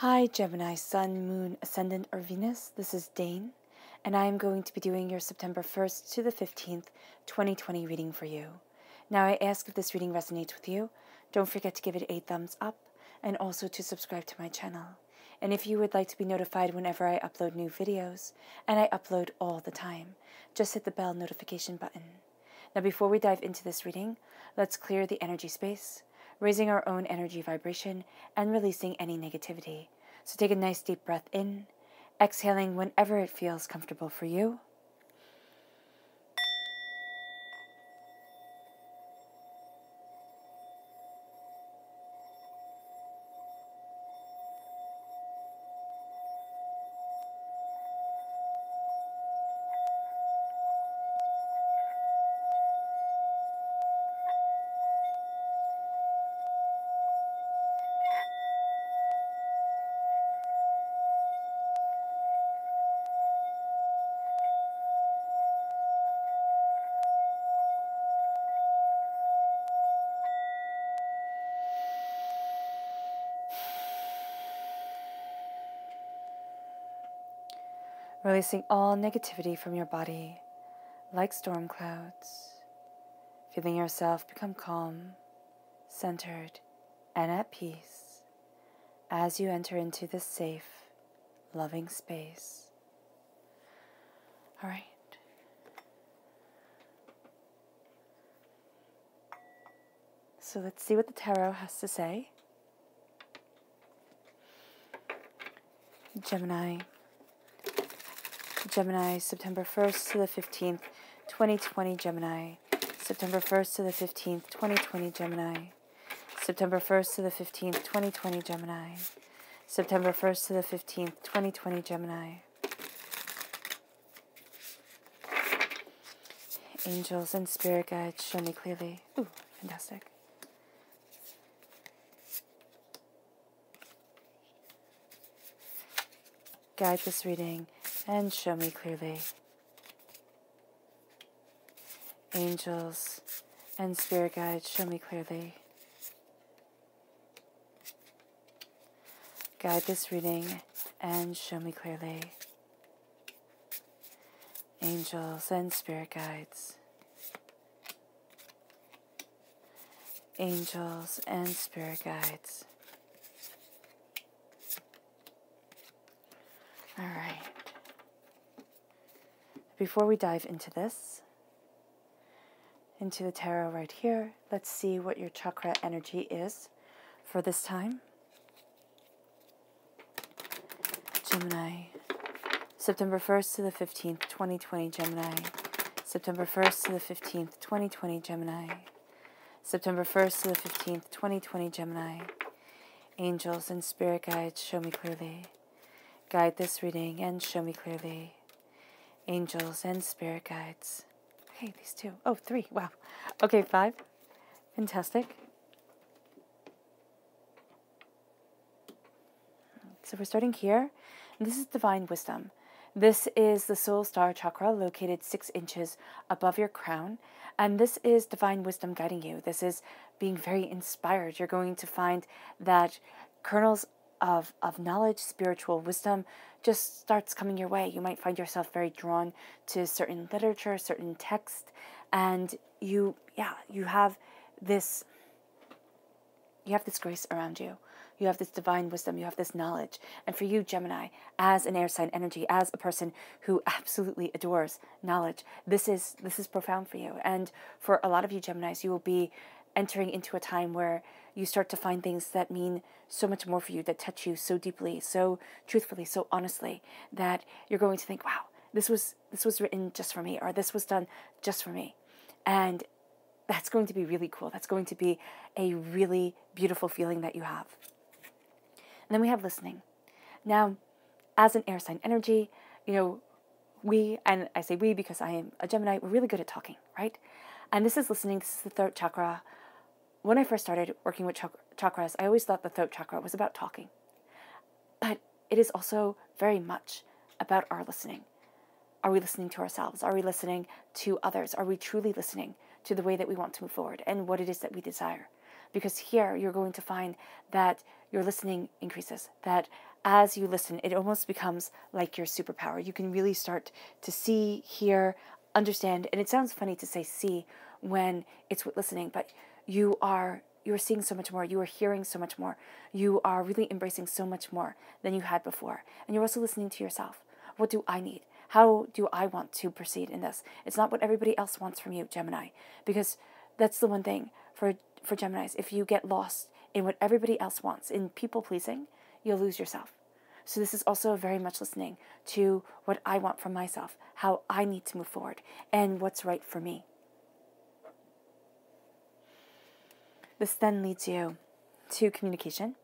Hi Gemini, Sun, Moon, Ascendant, or Venus. This is Dane, and I am going to be doing your September 1st to the 15th, 2020 reading for you. Now I ask if this reading resonates with you, don't forget to give it a thumbs up, and also to subscribe to my channel. And if you would like to be notified whenever I upload new videos, and I upload all the time, just hit the bell notification button. Now before we dive into this reading, let's clear the energy space, raising our own energy vibration and releasing any negativity. So take a nice deep breath in, exhaling whenever it feels comfortable for you. Releasing all negativity from your body, like storm clouds. Feeling yourself become calm, centered, and at peace as you enter into this safe, loving space. All right. So let's see what the tarot has to say. Gemini, September 1st to the 15th, 2020, Gemini. September 1st to the 15th, 2020, Gemini. September 1st to the 15th, 2020, Gemini. September 1st to the 15th, 2020, Gemini. Angels and spirit guides, show me clearly. Ooh, fantastic. Guide this reading and show me clearly. Angels and spirit guides, show me clearly. Guide this reading and show me clearly. Angels and spirit guides. Angels and spirit guides. All right. Before we dive into this, into the tarot right here, let's see what your chakra energy is for this time. Gemini, September 1st to the 15th, 2020, Gemini. September 1st to the 15th, 2020, Gemini. September 1st to the 15th, 2020, Gemini. Angels and spirit guides, show me clearly. Guide this reading and show me clearly. Angels and spirit guides. Okay, these two. Oh, three. Wow. Okay, five. Fantastic. So we're starting here. This is divine wisdom. This is the soul star chakra located 6 inches above your crown. And this is divine wisdom guiding you. This is being very inspired. You're going to find that kernels of knowledge, spiritual wisdom just starts coming your way. You might find yourself very drawn to certain literature, certain text, and you have this grace around you. You have this divine wisdom, you have this knowledge. And for you, Gemini, as an air sign energy, as a person who absolutely adores knowledge, this is profound for you. And for a lot of you Geminis, you will be entering into a time where you start to find things that mean so much more for you, that touch you so deeply, so truthfully, so honestly, that you're going to think, wow, this was written just for me, or this was done just for me. And that's going to be really cool. That's going to be a really beautiful feeling that you have. And then we have listening. Now, as an air sign energy, we, and I say we because I am a Gemini, we're really good at talking, right? And this is listening. This is the throat chakra. When I first started working with chakras, I always thought the throat chakra was about talking. But it is also very much about our listening. Are we listening to ourselves? Are we listening to others? Are we truly listening to the way that we want to move forward and what it is that we desire? Because here you're going to find that your listening increases, that as you listen, it almost becomes like your superpower. You can really start to see, hear, understand. And it sounds funny to say see when it's with listening, but you're seeing so much more. You are hearing so much more. You are really embracing so much more than you had before. And you're also listening to yourself. What do I need? How do I want to proceed in this? It's not what everybody else wants from you, Gemini, because that's the one thing for Geminis. If you get lost in what everybody else wants, in people pleasing, you'll lose yourself. So this is also very much listening to what I want from myself, how I need to move forward, and what's right for me. This then leads you to communication,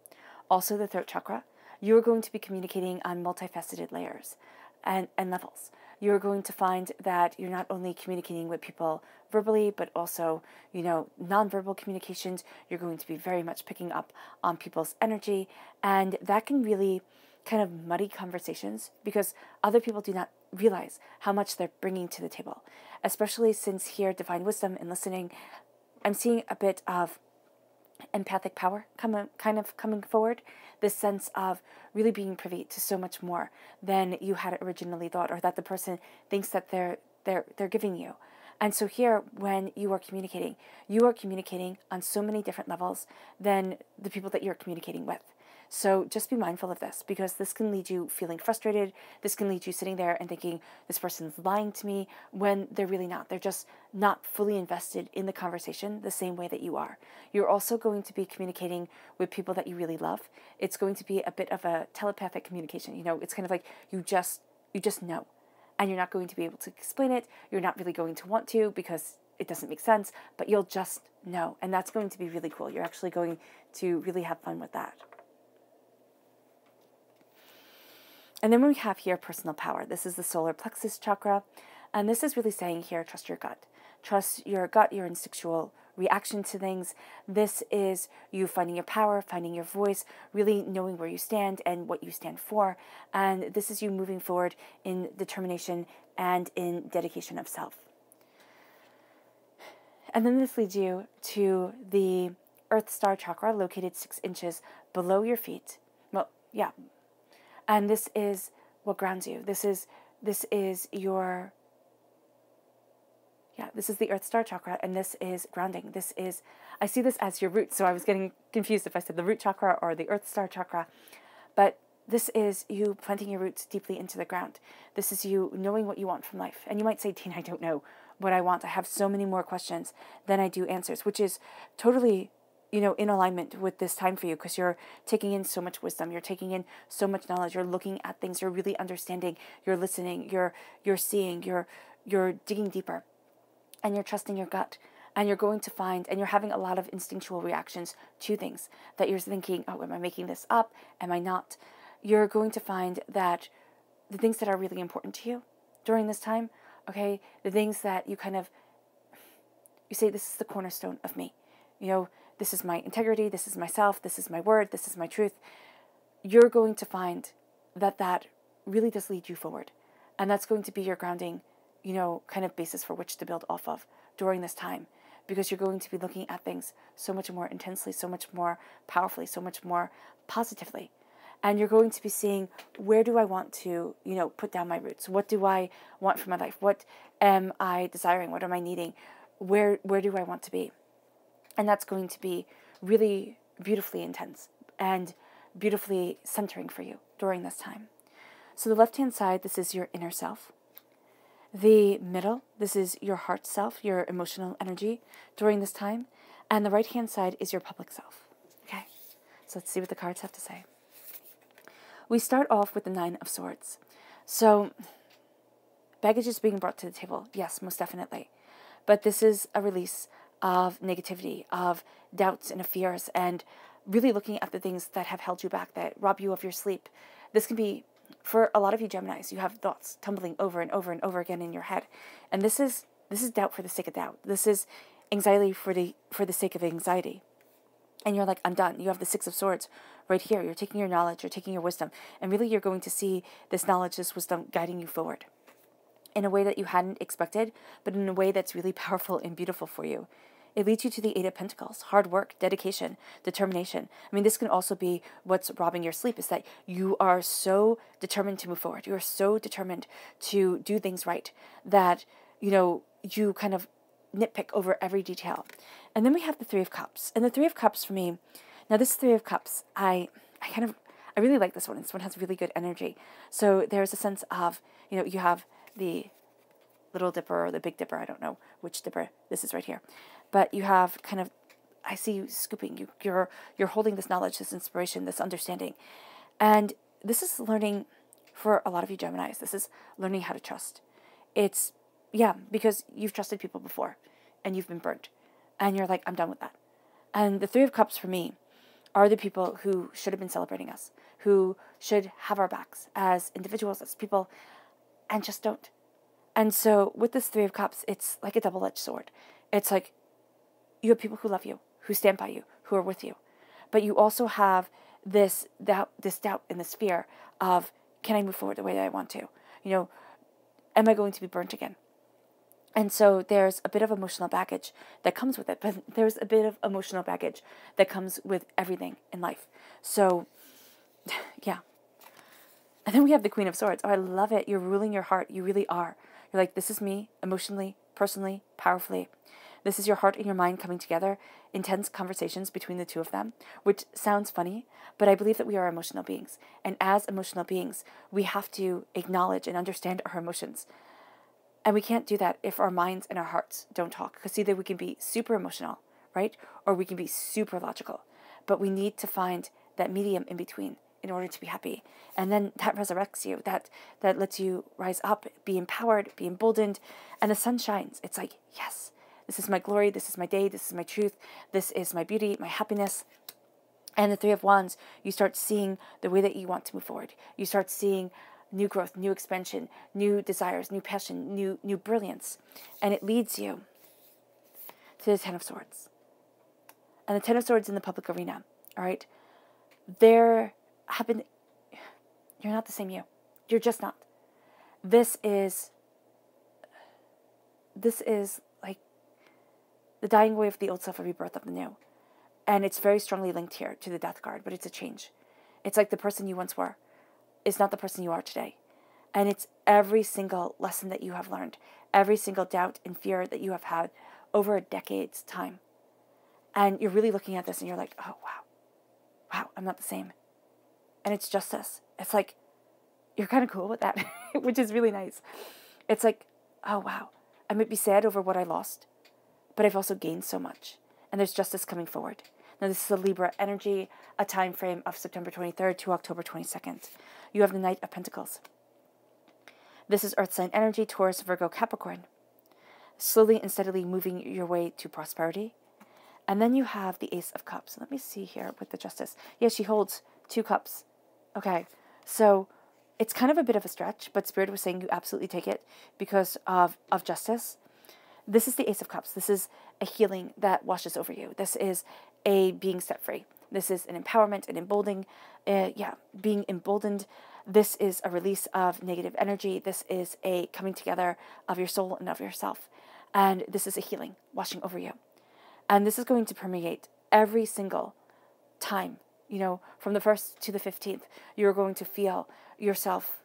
also the throat chakra. You're going to be communicating on multifaceted layers and levels. You're going to find that you're not only communicating with people verbally, but also, nonverbal communications. You're going to be very much picking up on people's energy, and that can really kind of muddy conversations because other people do not realize how much they're bringing to the table, especially since here, divine wisdom and listening, I'm seeing a bit of empathic power coming forward, this sense of really being privy to so much more than you had originally thought, or that the person thinks that they're giving you. And so here, when you are communicating on so many different levels than the people that you're communicating with. So just be mindful of this, because this can lead you feeling frustrated. This can lead you sitting there and thinking, this person's lying to me, when they're really not. They're just not fully invested in the conversation the same way that you are. You're also going to be communicating with people that you really love. It's going to be a bit of a telepathic communication. It's kind of like you just know. And you're not going to be able to explain it. You're not really going to want to, because it doesn't make sense, but you'll just know. And that's going to be really cool. You're actually going to really have fun with that. And then we have here personal power. This is the solar plexus chakra. And this is really saying here, trust your gut. Trust your gut, your instinctual reaction to things. This is you finding your power, finding your voice, really knowing where you stand and what you stand for. And this is you moving forward in determination and in dedication of self. And then this leads you to the Earth Star chakra, located 6 inches below your feet. Well, yeah. And this is what grounds you. This is your, this is the Earth Star chakra, and this is grounding. I see this as your root, so I was getting confused if I said the root chakra or the Earth Star chakra. But this is you planting your roots deeply into the ground. This is you knowing what you want from life. And you might say, Tina, I don't know what I want. I have so many more questions than I do answers, which is totally in alignment with this time for you, because you're taking in so much wisdom, you're taking in so much knowledge, you're looking at things, you're really understanding, you're listening, you're seeing, you're digging deeper, and you're trusting your gut, and you're going to find, and you're having a lot of instinctual reactions to things that you're thinking, oh, am I making this up? Am I not? You're going to find that the things that are really important to you during this time, okay, the things that you say, this is the cornerstone of me, this is my integrity, this is myself, this is my word, this is my truth. You're going to find that really does lead you forward. And that's going to be your grounding, kind of basis for which to build off of during this time. Because you're going to be looking at things so much more intensely, so much more powerfully, so much more positively. And you're going to be seeing, where do I want to, put down my roots? What do I want for my life? What am I desiring? What am I needing? Where do I want to be? And that's going to be really beautifully intense and beautifully centering for you during this time. So the left-hand side, this is your inner self. The middle, this is your heart self, your emotional energy during this time. And the right-hand side is your public self. Okay, so let's see what the cards have to say. We start off with the 9 of Swords. So baggage is being brought to the table. Yes, most definitely. But this is a release of negativity, of doubts and of fears, and really looking at the things that have held you back, that rob you of your sleep. This can be, for a lot of you Geminis, you have thoughts tumbling over and over and over again in your head. And this is doubt for the sake of doubt. This is anxiety for the sake of anxiety. And you're like, I'm done. You have the 6 of Swords right here. You're taking your knowledge, you're taking your wisdom, and really you're going to see this knowledge, this wisdom guiding you forward in a way that you hadn't expected, but in a way that's really powerful and beautiful for you It leads you to the Eight of Pentacles, hard work, dedication, determination. I mean, this can also be what's robbing your sleep, is that you are so determined to move forward. You are so determined to do things right that, you kind of nitpick over every detail. And then we have the Three of Cups. And the Three of Cups for me, now this Three of Cups, I really like this one. This one has really good energy. So there's a sense of, you have the Little Dipper or the Big Dipper. I don't know which dipper this is right here. But you have kind of, I see you scooping. You're holding this knowledge, this inspiration, this understanding. And this is learning for a lot of you Geminis. This is learning how to trust. It's, because you've trusted people before and you've been burnt. And you're like, I'm done with that. And the Three of Cups for me are the people who should have been celebrating us, who should have our backs as individuals, as people, and just don't. And so with this Three of Cups, it's like a double-edged sword. It's like you have people who love you, who stand by you, who are with you. But you also have this doubt and this fear of, can I move forward the way that I want to? Am I going to be burnt again? And so there's a bit of emotional baggage that comes with it, but there's a bit of emotional baggage that comes with everything in life. So, yeah. And then we have the Queen of Swords. Oh, I love it. You're ruling your heart. You really are. You're like, this is me, emotionally, personally, powerfully. This is your heart and your mind coming together, intense conversations between the two of them, which sounds funny, but I believe that we are emotional beings. And as emotional beings, we have to acknowledge and understand our emotions. And we can't do that if our minds and our hearts don't talk. Because either we can be super emotional, right? Or we can be super logical. But we need to find that medium in between in order to be happy. And then that resurrects you. That lets you rise up, be empowered, be emboldened. And the sun shines. It's like, yes, this is my glory. This is my day. This is my truth. This is my beauty, my happiness. And the Three of Wands, you start seeing the way that you want to move forward. You start seeing new growth, new expansion, new desires, new passion, new brilliance. And it leads you to the Ten of Swords. And the Ten of Swords in the public arena, all right? You're not the same you. You're just not. This is like the dying away of the old self, a rebirth of the new. And it's very strongly linked here to the Death card, but it's a change. It's like the person you once were is not the person you are today. And it's every single lesson that you have learned, every single doubt and fear that you have had over a decade's time. And you're really looking at this and you're like, oh, wow, I'm not the same. And it's justice. It's like, you're kind of cool with that, which is really nice. It's like, oh, wow, I might be sad over what I lost, but I've also gained so much. And there's justice coming forward. Now, this is a Libra energy, a time frame of September 23rd to October 22nd. You have the Knight of Pentacles. This is Earth sign energy, Taurus, Virgo, Capricorn. Slowly and steadily moving your way to prosperity. And then you have the Ace of Cups. Let me see here with the Justice. Yeah, she holds 2 cups. Okay, so it's kind of a bit of a stretch, but Spirit was saying you absolutely take it because of justice. This is the Ace of Cups. This is a healing that washes over you. This is a being set free. This is an empowerment, an emboldening, being emboldened. This is a release of negative energy. This is a coming together of your soul and of yourself. And this is a healing, washing over you. And this is going to permeate every single time, from the 1st to the 15th. You're going to feel yourself,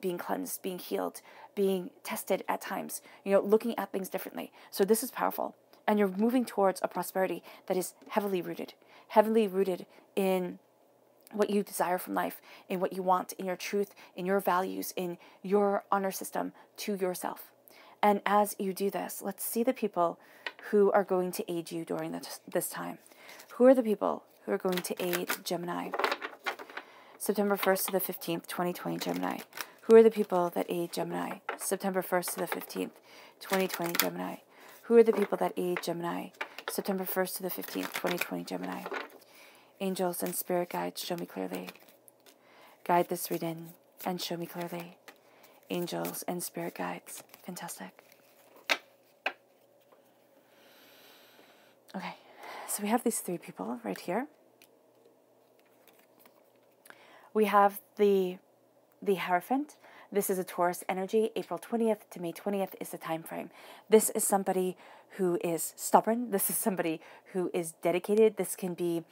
being cleansed, being healed, being tested at times, looking at things differently. So this is powerful. And you're moving towards a prosperity that is heavily rooted in what you desire from life, in what you want, in your truth, in your values, in your honor system to yourself. And as you do this, let's see the people who are going to aid you during this time. Who are the people who are going to aid Gemini? September 1st to the 15th, 2020, Gemini. Who are the people that aid Gemini? September 1st to the 15th, 2020, Gemini. Who are the people that aid Gemini? September 1st to the 15th, 2020, Gemini. Angels and spirit guides, show me clearly. Guide this reading and show me clearly. Angels and spirit guides. Fantastic. Okay, so we have these 3 people right here. We have the Hierophant. This is a Taurus energy. April 20th to May 20th is the time frame. This is somebody who is stubborn. This is somebody who is dedicated. This can be,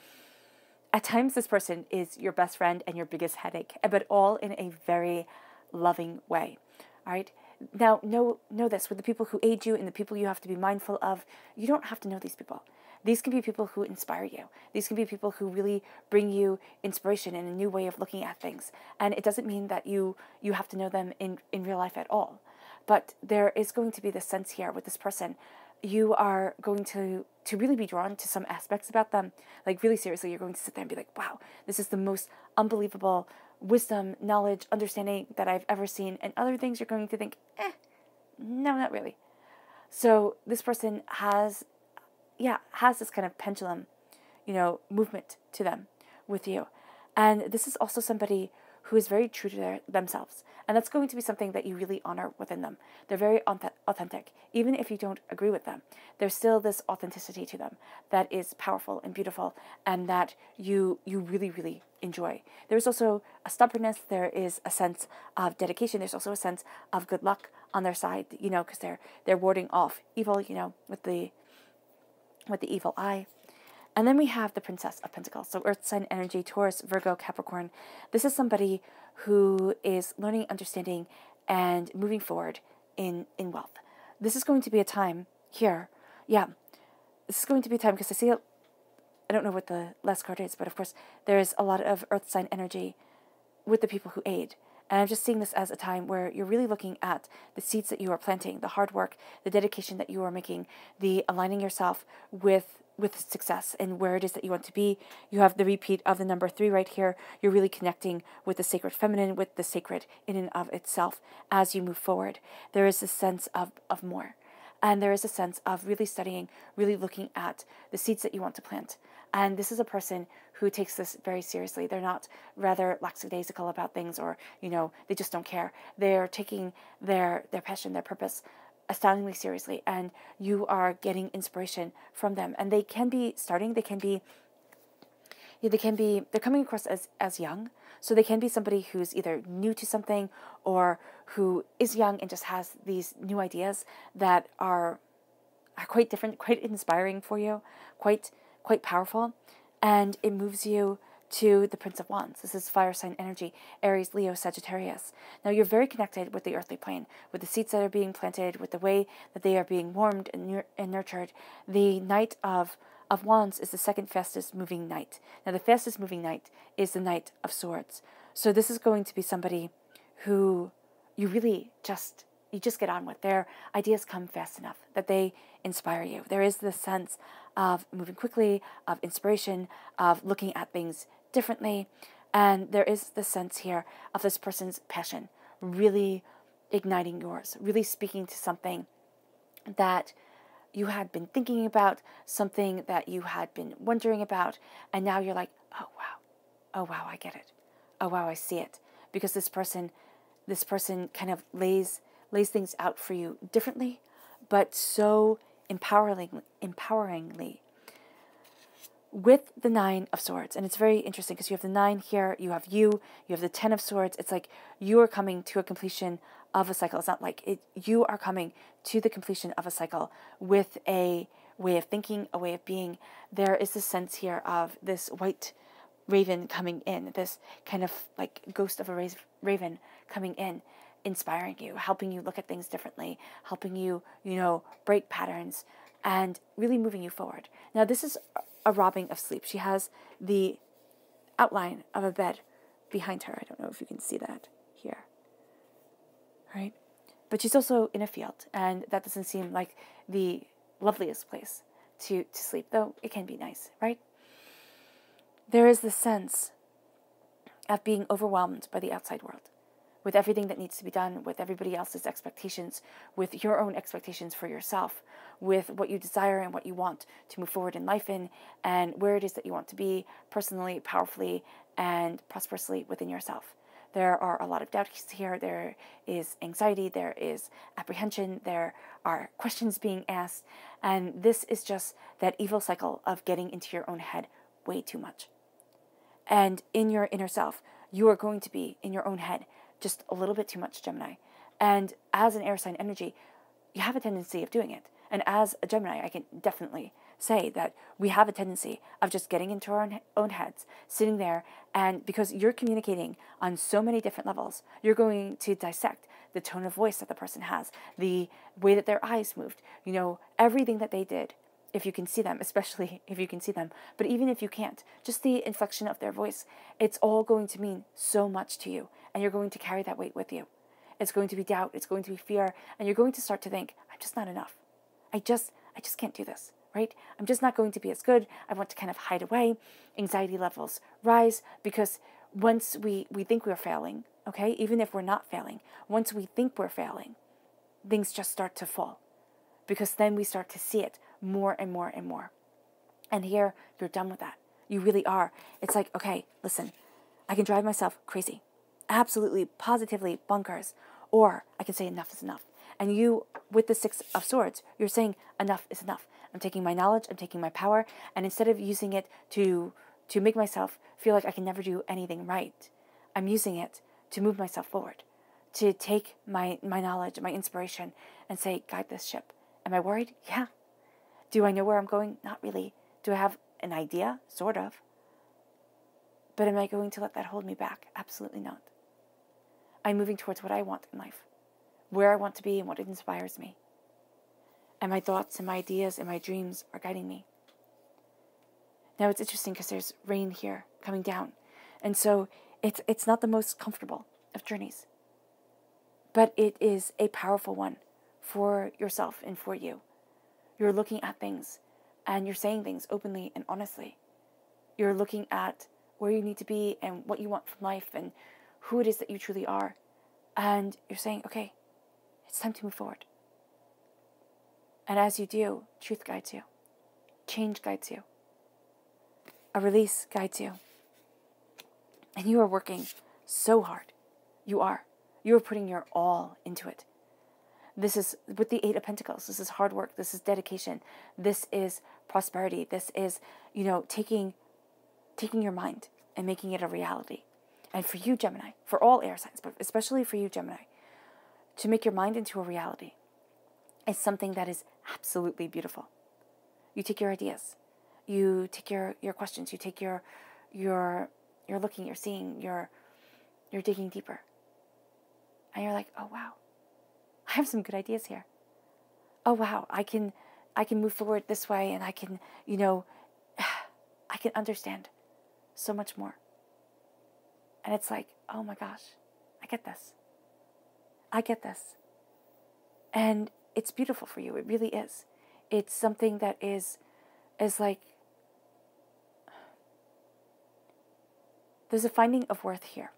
at times, this person is your best friend and your biggest headache, but all in a very loving way. All right. Now, know this, with the people who aid you and the people you have to be mindful of, you don't have to know these people. These can be people who inspire you. These can be people who really bring you inspiration and a new way of looking at things. And it doesn't mean that you have to know them in real life at all. But there is going to be this sense here with this person. You are going to really be drawn to some aspects about them. Like, really seriously, you're going to sit there and be like, wow, this is the most unbelievable wisdom, knowledge, understanding that I've ever seen. And other things you're going to think, no, not really. So this person has this kind of pendulum, movement to them with you. And this is also somebody who is very true to themselves. And that's going to be something that you really honor within them. They're very authentic. Even if you don't agree with them, there's still this authenticity to them that is powerful and beautiful, and that you really, really enjoy. There's also a stubbornness. There is a sense of dedication. There's also a sense of good luck on their side, because they're warding off evil, with the evil eye. And then we have the Princess of Pentacles. So Earth sign energy, Taurus, Virgo, Capricorn. This is somebody who is learning, understanding, and moving forward in wealth. This is going to be a time here. Yeah, this is going to be a time, because I don't know what the last card is, but of course there is a lot of Earth sign energy with the people who aid. And I'm just seeing this as a time where you're really looking at the seeds that you are planting, the hard work, the dedication that you are making, the aligning yourself with success and where it is that you want to be. You have the repeat of the number 3 right here. You're really connecting with the sacred feminine, with the sacred in and of itself as you move forward. There is a sense of more. And there is a sense of really studying, really looking at the seeds that you want to plant. And this is a person who takes this very seriously. They're not rather lackadaisical about things, or, they just don't care. They're taking their passion, their purpose astoundingly seriously, and you are getting inspiration from them. And they can be they're coming across as young. So they can be somebody who's either new to something, or who is young and just has these new ideas that are quite different, quite inspiring for you, quite powerful. And it moves you to the Prince of Wands. This is fire sign energy, Aries, Leo, Sagittarius. Now you're very connected with the earthly plane, with the seeds that are being planted, with the way that they are being warmed and nurtured. The Knight of Wands is the second fastest moving knight. Now the fastest moving knight is the Knight of Swords. So this is going to be somebody who you really just get on with. Their ideas come fast enough that they inspire you. There is this sense of moving quickly, of inspiration, of looking at things differently. And there is this sense here of this person's passion really igniting yours, really speaking to something that you had been thinking about, something that you had been wondering about, and now you're like, oh wow, I get it. Oh wow, I see it. Because this person kind of lays things out for you differently, but so empoweringly. With the 9 of Swords. And it's very interesting because you have the 9 here, you have the 10 of Swords. It's like you are coming to a completion of a cycle. It's not like it. You are coming to the completion of a cycle with a way of thinking, a way of being. There is this sense here of this white raven coming in, this kind of like ghost of a raven coming in, inspiring you, helping you look at things differently, helping you, break patterns, and really moving you forward. Now, this is a robbing of sleep. She has the outline of a bed behind her. I don't know if you can see that here. Right? But she's also in a field, and that doesn't seem like the loveliest place to sleep, though it can be nice, right? There is this sense of being overwhelmed by the outside world, with everything that needs to be done, with everybody else's expectations, with your own expectations for yourself, with what you desire and what you want to move forward in life in, and where it is that you want to be personally, powerfully, and prosperously within yourself. There are a lot of doubts here. There is anxiety. There is apprehension. There are questions being asked. And this is just that evil cycle of getting into your own head way too much. And in your inner self, you are going to be, in your own head, just a little bit too much, Gemini. And as an air sign energy, you have a tendency of doing it. And as a Gemini, I can definitely say that we have a tendency of just getting into our own heads, sitting there, and because you're communicating on so many different levels, you're going to dissect the tone of voice that the person has, the way that their eyes moved, everything that they did, if you can see them, especially if you can see them. But even if you can't, just the inflection of their voice, it's all going to mean so much to you, and you're going to carry that weight with you. It's going to be doubt, it's going to be fear, and you're going to start to think, I'm just not enough. I just can't do this, right? I'm just not going to be as good. I want to kind of hide away. Anxiety levels rise because once we think we're failing, okay, even if we're not failing, once we think we're failing, things just start to fall because then we start to see it more and more and more. And here, you're done with that. You really are. It's like, okay, listen, I can drive myself crazy, absolutely, positively bonkers, or I can say enough is enough. And you, with the Six of Swords, you're saying enough is enough. I'm taking my knowledge, I'm taking my power, and instead of using it to make myself feel like I can never do anything right, I'm using it to move myself forward, to take my knowledge, my inspiration, and say, guide this ship. Am I worried? Yeah. Do I know where I'm going? Not really. Do I have an idea? Sort of. But am I going to let that hold me back? Absolutely not. I'm moving towards what I want in life, where I want to be and what inspires me. And my thoughts and my ideas and my dreams are guiding me. Now it's interesting because there's rain here coming down. And so it's not the most comfortable of journeys. But it is a powerful one for yourself and for you. You're looking at things and you're saying things openly and honestly. You're looking at where you need to be and what you want from life and who it is that you truly are. And you're saying, okay, it's time to move forward. And as you do, truth guides you. Change guides you. A release guides you. And you are working so hard. You are. You are putting your all into it. This is with the Eight of Pentacles. This is hard work. This is dedication. This is prosperity. This is, taking your mind and making it a reality. And for you, Gemini, for all air signs, but especially for you, Gemini, to make your mind into a reality is something that is absolutely beautiful. You take your ideas. You take your questions. You take you're looking, you're seeing, you're digging deeper. And you're like, oh, wow, I have some good ideas here. Oh, wow, I can move forward this way and I can, I can understand so much more. And it's like, oh my gosh, I get this. I get this. And it's beautiful for you. It really is. It's something that is like, there's a finding of worth here.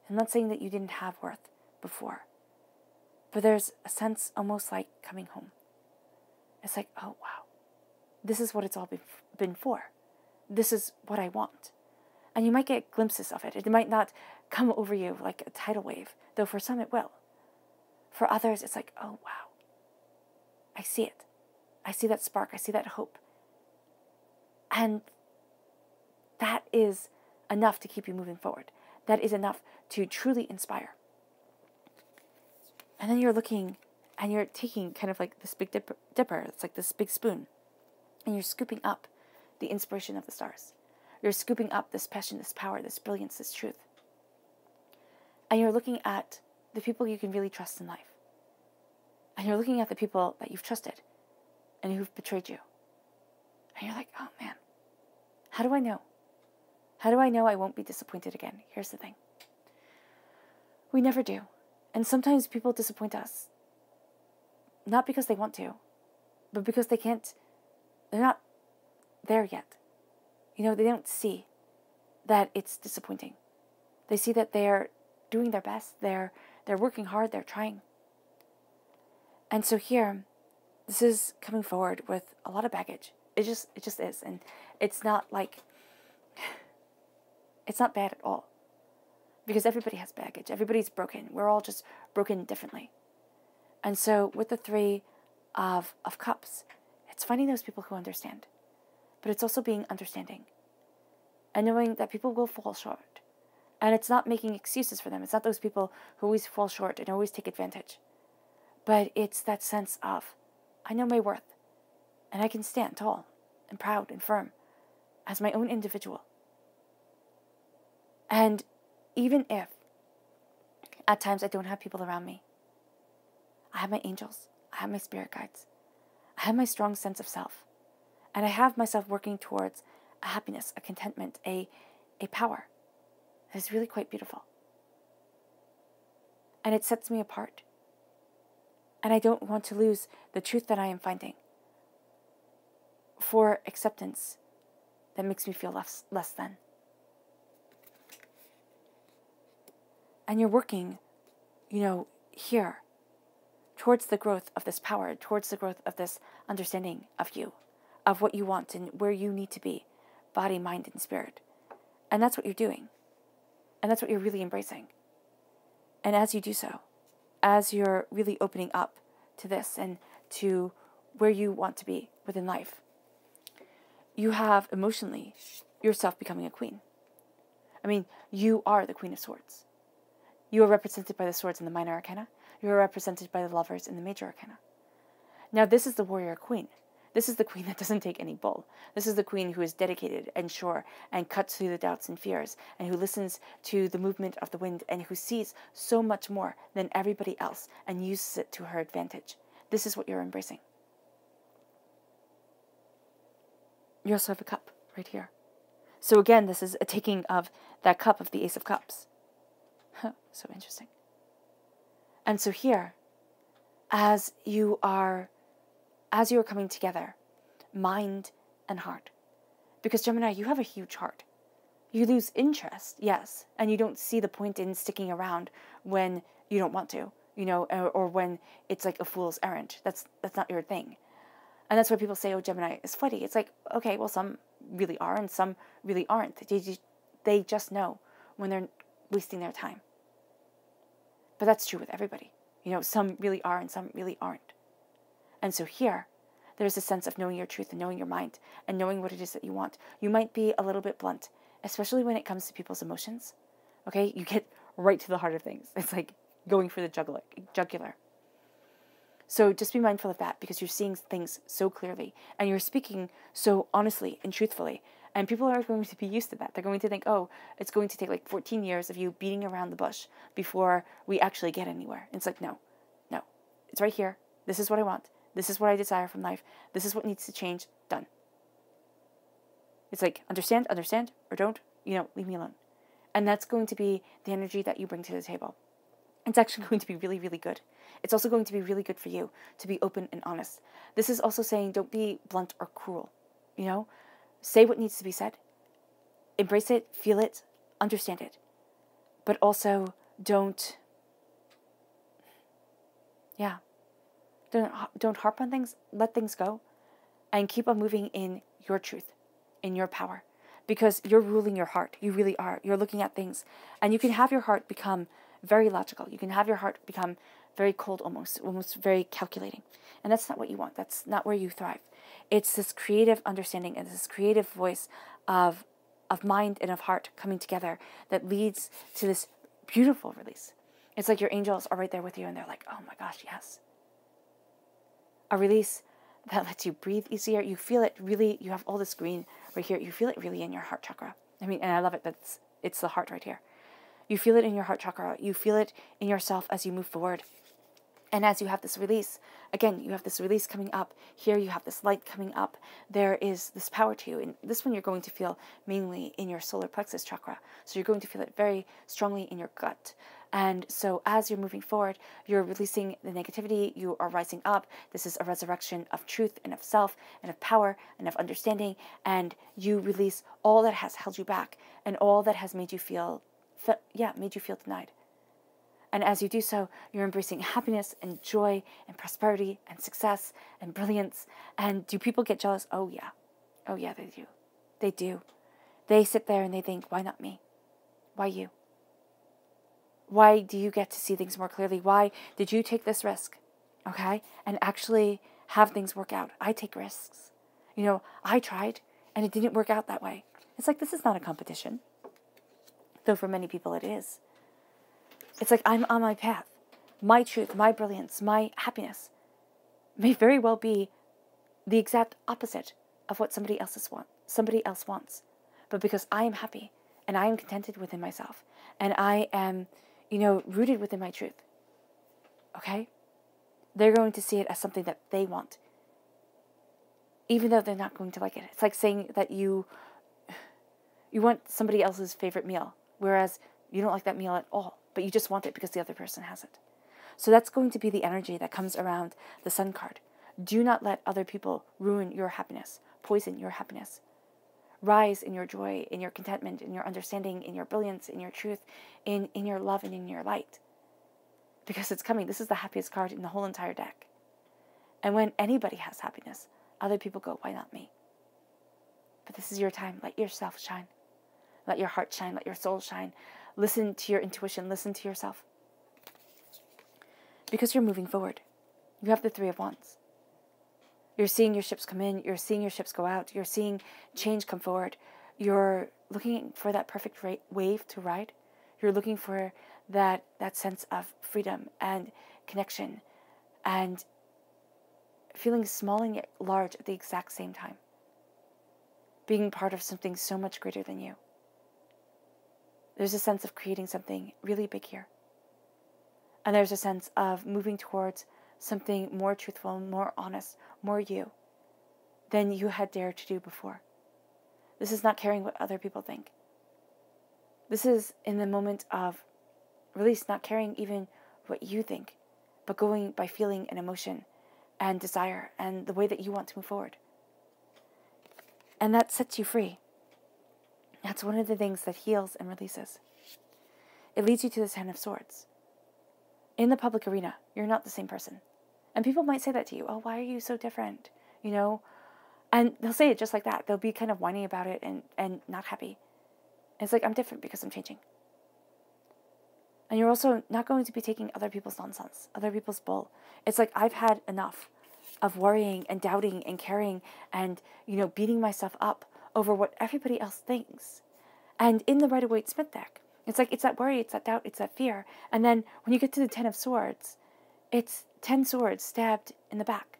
I'm not saying that you didn't have worth before, but there's a sense almost like coming home. It's like, oh, wow, this is what it's all been for. This is what I want. And you might get glimpses of it. It might not come over you like a tidal wave, though for some it will. For others, it's like, oh, wow, I see it. I see that spark. I see that hope. And that is enough to keep you moving forward. That is enough to truly inspire. And then you're looking and you're taking kind of like this big dipper. It's like this big spoon. And you're scooping up the inspiration of the stars. You're scooping up this passion, this power, this brilliance, this truth. And you're looking at the people you can really trust in life. And you're looking at the people that you've trusted and who've betrayed you. And you're like, oh man, how do I know? How do I know I won't be disappointed again? Here's the thing. We never do. And sometimes people disappoint us. Not because they want to, but because they can't, they're not there yet. They don't see that it's disappointing. They see that they're doing their best. They're working hard. They're trying. And so here, this is coming forward with a lot of baggage. It just is. And it's not like, it's not bad at all. Because everybody has baggage. Everybody's broken. We're all just broken differently. And so with the Three of Cups, it's finding those people who understand. But it's also being understanding. And knowing that people will fall short. And it's not making excuses for them. It's not those people who always fall short and always take advantage. But it's that sense of, I know my worth, and I can stand tall and proud and firm as my own individual. And even if at times I don't have people around me, I have my angels, I have my spirit guides, I have my strong sense of self, and I have myself working towards a happiness, a contentment, a power that is really quite beautiful. And it sets me apart. And I don't want to lose the truth that I am finding for acceptance that makes me feel less than. And you're working, here towards the growth of this power, towards the growth of this understanding of you, of what you want and where you need to be, body, mind, and spirit. And that's what you're doing. And that's what you're really embracing. And as you do so, as you're really opening up to this and to where you want to be within life, you have emotionally yourself becoming a queen. I mean, you are the Queen of Swords. You are represented by the swords in the minor arcana. You are represented by the lovers in the major arcana. Now, this is the warrior queen. This is the queen that doesn't take any bull. This is the queen who is dedicated and sure and cuts through the doubts and fears, and who listens to the movement of the wind, and who sees so much more than everybody else and uses it to her advantage. This is what you're embracing. You also have a cup right here. So again, this is a taking of that cup of the Ace of Cups. So interesting. And so here, as you are coming together, mind and heart, because Gemini, you have a huge heart. You lose interest, yes, and you don't see the point in sticking around when you don't want to, or when it's like a fool's errand. That's not your thing. And that's why people say, oh, Gemini is flighty. It's like, okay, well, some really are and some really aren't. They just know when they're wasting their time. But that's true with everybody. Some really are and some really aren't. And so here, there's a sense of knowing your truth and knowing your mind and knowing what it is that you want. You might be a little bit blunt, especially when it comes to people's emotions. Okay? You get right to the heart of things. It's like going for the jugular. So just be mindful of that, because you're seeing things so clearly and you're speaking so honestly and truthfully. And people are going to be used to that. They're going to think, oh, it's going to take like 14 years of you beating around the bush before we actually get anywhere. And it's like, no. It's right here. This is what I want. This is what I desire from life. This is what needs to change. Done. It's like, understand, or don't, leave me alone. And that's going to be the energy that you bring to the table. It's actually going to be really, really good. It's also going to be really good for you to be open and honest. This is also saying, don't be blunt or cruel. Say what needs to be said. Embrace it, feel it, understand it. But also don't harp on things. Let things go and keep on moving in your truth, in your power, because you're ruling your heart. You really are. You're looking at things, and you can have your heart become very logical. You can have your heart become very cold, almost very calculating. And that's not what you want. That's not where you thrive. It's this creative understanding and this creative voice of mind and of heart coming together that leads to this beautiful release. It's like your angels are right there with you, and they're like, oh my gosh, yes. A release that lets you breathe easier. You feel it really, you have all this green right here. You feel it really in your heart chakra. And I love it that it's the heart right here. You feel it in your heart chakra. You feel it in yourself as you move forward. And as you have this release, again, you have this release coming up. Here you have this light coming up. There is this power to you. And this one you're going to feel mainly in your solar plexus chakra. So you're going to feel it very strongly in your gut. And so as you're moving forward, you're releasing the negativity. You are rising up. This is a resurrection of truth and of self and of power and of understanding. And you release all that has held you back and all that has made you feel denied. And as you do so, you're embracing happiness and joy and prosperity and success and brilliance. And do people get jealous? Oh, yeah. Oh, yeah, they do. They do. They sit there and they think, why not me? Why you? Why do you get to see things more clearly? Why did you take this risk? Okay? And actually have things work out. I take risks. I tried and it didn't work out that way. It's like, this is not a competition. though for many people it is. It's like I'm on my path. My truth, my brilliance, my happiness may very well be the exact opposite of what somebody else wants. But because I am happy and I am contented within myself and I am, rooted within my truth, okay? They're going to see it as something that they want, even though they're not going to like it. It's like saying that you want somebody else's favorite meal, whereas you don't like that meal at all, but you just want it because the other person has it. So that's going to be the energy that comes around the Sun card. Do not let other people ruin your happiness, poison your happiness. Rise in your joy, in your contentment, in your understanding, in your brilliance, in your truth, in your love, and in your light. Because it's coming. This is the happiest card in the whole entire deck. And when anybody has happiness, other people go, why not me? But this is your time. Let yourself shine. Let your heart shine. Let your soul shine. Listen to your intuition. Listen to yourself. Because you're moving forward. You have the Three of Wands. You're seeing your ships come in. You're seeing your ships go out. You're seeing change come forward. You're looking for that perfect wave to ride. You're looking for that sense of freedom and connection and feeling small and yet large at the exact same time. Being part of something so much greater than you. There's a sense of creating something really big here. And there's a sense of moving towards something more truthful, more honest, more you than you had dared to do before. This is not caring what other people think. This is in the moment of release, not caring even what you think, but going by feeling and emotion and desire and the way that you want to move forward. And that sets you free. That's one of the things that heals and releases. It leads you to the Ten of Swords. In the public arena, you're not the same person. And people might say that to you. Oh, why are you so different? And they'll say it just like that. They'll be kind of whining about it and not happy. And it's like, I'm different because I'm changing. And you're also not going to be taking other people's nonsense, other people's bull. It's like, I've had enough of worrying and doubting and caring and, beating myself up over what everybody else thinks. And in the Rider-Waite-Smith deck, it's like, it's that worry, it's that doubt, it's that fear. And then when you get to the Ten of Swords, it's 10 swords stabbed in the back.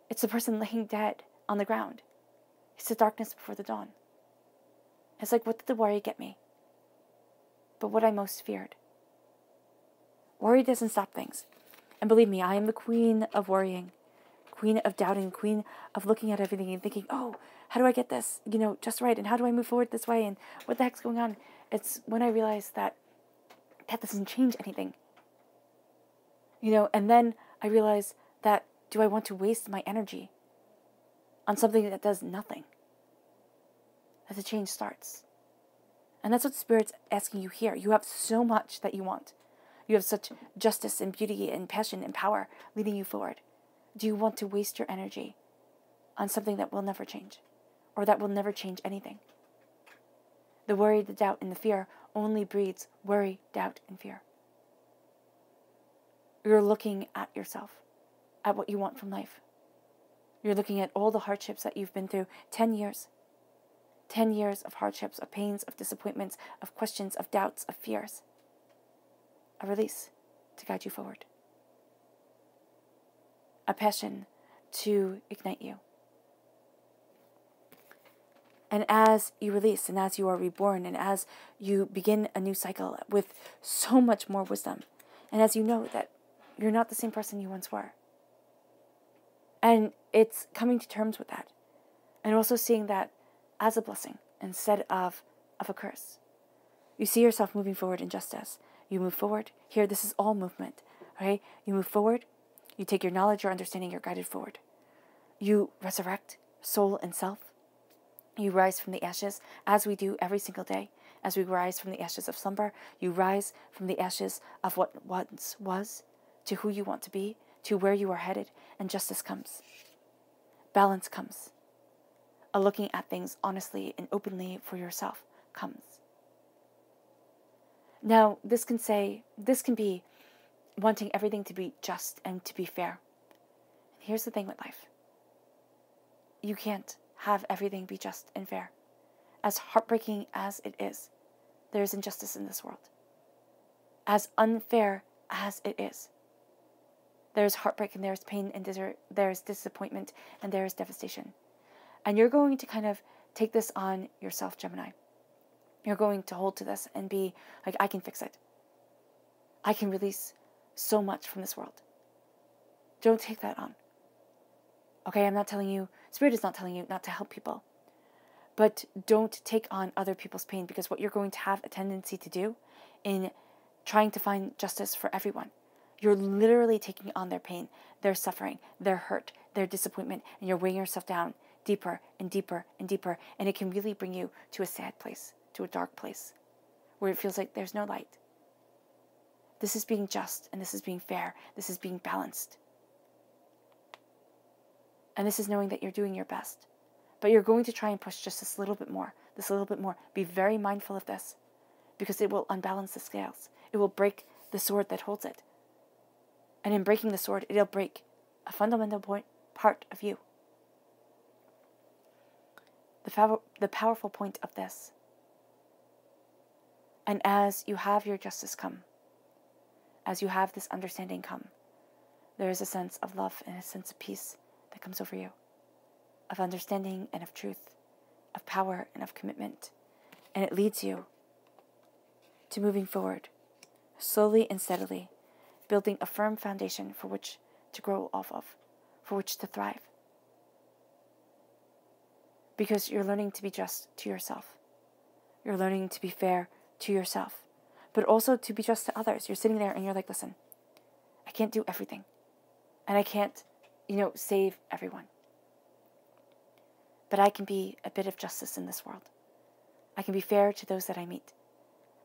It's the person laying dead on the ground. It's the darkness before the dawn. It's like, what did the worry get me? But what I most feared. Worry doesn't stop things. And believe me, I am the queen of worrying, queen of doubting, queen of looking at everything and thinking, oh, how do I get this, just right? And how do I move forward this way? And what the heck's going on? It's when I realized that doesn't change anything. And then I realized that, do I want to waste my energy on something that does nothing? That the change starts. And that's what Spirit's asking you here. You have so much that you want. You have such justice and beauty and passion and power leading you forward. Do you want to waste your energy on something that will never change? Or that will never change anything? The worry, the doubt, and the fear only breeds worry, doubt, and fear. You're looking at yourself, at what you want from life. You're looking at all the hardships that you've been through. 10 years. 10 years of hardships, of pains, of disappointments, of questions, of doubts, of fears. A release to guide you forward. A passion to ignite you. And as you release, and as you are reborn, and as you begin a new cycle with so much more wisdom, and as you know that you're not the same person you once were. And it's coming to terms with that. And also seeing that as a blessing instead of a curse. You see yourself moving forward in justice. You move forward. Here, this is all movement. Okay? You move forward. You take your knowledge, your understanding, you're guided forward. You resurrect soul and self. You rise from the ashes, as we do every single day. As we rise from the ashes of slumber, you rise from the ashes of what once was, to who you want to be, to where you are headed, and justice comes. Balance comes. A looking at things honestly and openly for yourself comes. Now, this can be wanting everything to be just and to be fair. Here's the thing with life. You can't have everything be just and fair. As heartbreaking as it is, there is injustice in this world. As unfair as it is. There is heartbreak and there is pain and there is disappointment and there is devastation. And you're going to kind of take this on yourself, Gemini. You're going to hold to this and be like, I can fix it. I can release so much from this world. Don't take that on. Okay, I'm not telling you, Spirit is not telling you not to help people. But don't take on other people's pain, because what you're going to have a tendency to do in trying to find justice for everyone, you're literally taking on their pain, their suffering, their hurt, their disappointment, and you're weighing yourself down deeper and deeper and deeper, and it can really bring you to a sad place, to a dark place, where it feels like there's no light. This is being just, and this is being fair, this is being balanced. And this is knowing that you're doing your best. But you're going to try and push just this little bit more, this little bit more. Be very mindful of this, because it will unbalance the scales. It will break the sword that holds it. And in breaking the sword, it'll break a fundamental part of you. The powerful point of this. And as you have your justice come, as you have this understanding come, there is a sense of love and a sense of peace that comes over you, of understanding and of truth, of power and of commitment. And it leads you to moving forward, slowly and steadily, building a firm foundation for which to grow off of, for which to thrive. Because you're learning to be just to yourself. You're learning to be fair to yourself, but also to be just to others. You're sitting there and you're like, listen, I can't do everything. And I can't, save everyone. But I can be a bit of justice in this world. I can be fair to those that I meet.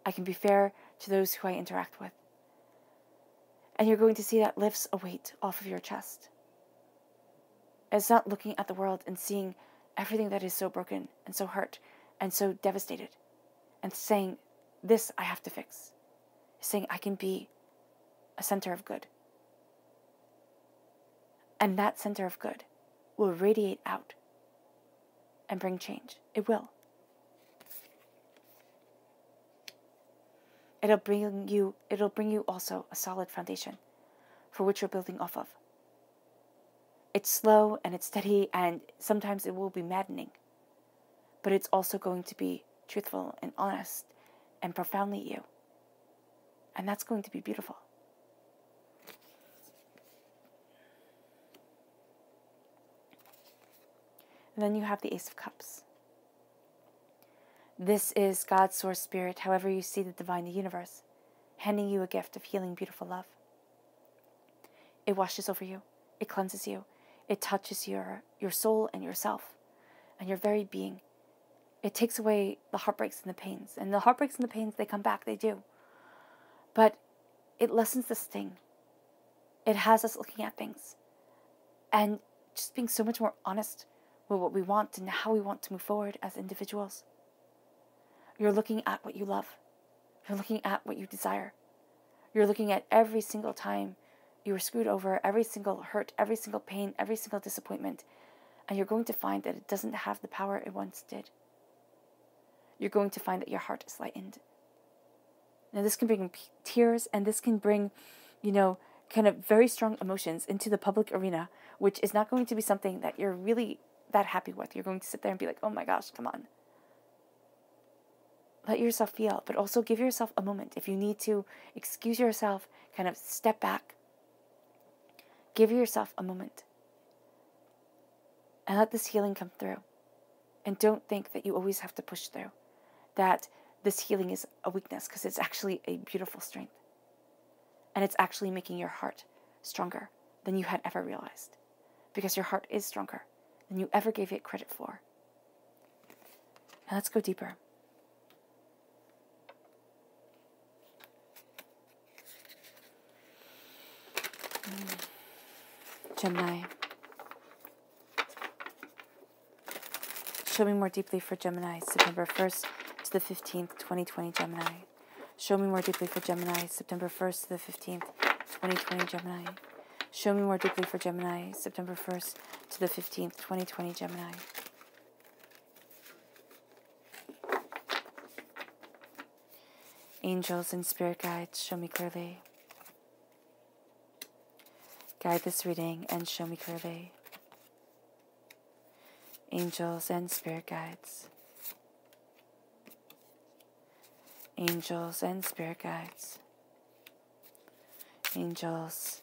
I can be fair to those who I interact with. And you're going to see that lifts a weight off of your chest. It's not looking at the world and seeing everything that is so broken and so hurt and so devastated and saying, this I have to fix. Saying I can be a center of good. And that center of good will radiate out and bring change. It will. It'll bring you also a solid foundation for which you're building off of. It's slow and it's steady, and sometimes it will be maddening. But it's also going to be truthful and honest and profoundly you. And that's going to be beautiful. And then you have the Ace of Cups. This is God's source spirit, however you see the divine, the universe, handing you a gift of healing, beautiful love. It washes over you. It cleanses you. It touches your soul and yourself and your very being. It takes away the heartbreaks and the pains. And the heartbreaks and the pains, they come back, they do. But it lessens the sting. It has us looking at things and just being so much more honest with what we want and how we want to move forward as individuals. You're looking at what you love. You're looking at what you desire. You're looking at every single time you were screwed over, every single hurt, every single pain, every single disappointment, and you're going to find that it doesn't have the power it once did. You're going to find that your heart is lightened. Now this can bring tears, and this can bring, kind of very strong emotions into the public arena, which is not going to be something that you're really that happy with. You're going to sit there and be like, oh my gosh, come on. Let yourself feel, but also give yourself a moment. If you need to excuse yourself, kind of step back. Give yourself a moment. And let this healing come through. And don't think that you always have to push through. That this healing is a weakness, because it's actually a beautiful strength. And it's actually making your heart stronger than you had ever realized. Because your heart is stronger than you ever gave it credit for. Now let's go deeper. Gemini. Show me more deeply for Gemini, September 1st to the 15th, 2020, Gemini. Show me more deeply for Gemini, September 1st to the 15th, 2020, Gemini. Show me more deeply for Gemini, September 1st to the 15th, 2020, Gemini. Angels and spirit guides, show me clearly. Guide this reading and show me clearly. Angels and spirit guides. Angels and spirit guides. Angels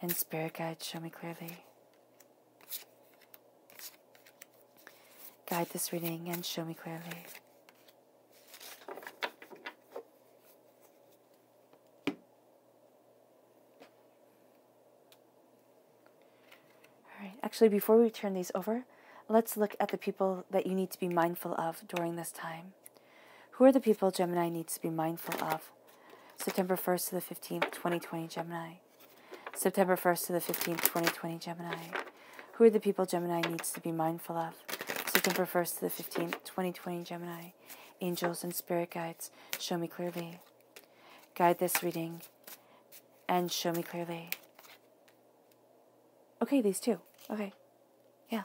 and spirit guides, show me clearly. Guide this reading and show me clearly. All right, actually, before we turn these over, let's look at the people that you need to be mindful of during this time. Who are the people Gemini needs to be mindful of? September 1st to the 15th, 2020, Gemini. September 1st to the 15th, 2020, Gemini. Who are the people Gemini needs to be mindful of? September 1st to the 15th, 2020, Gemini. Angels and spirit guides, show me clearly. Guide this reading and show me clearly. Okay, these two. Okay. Yeah.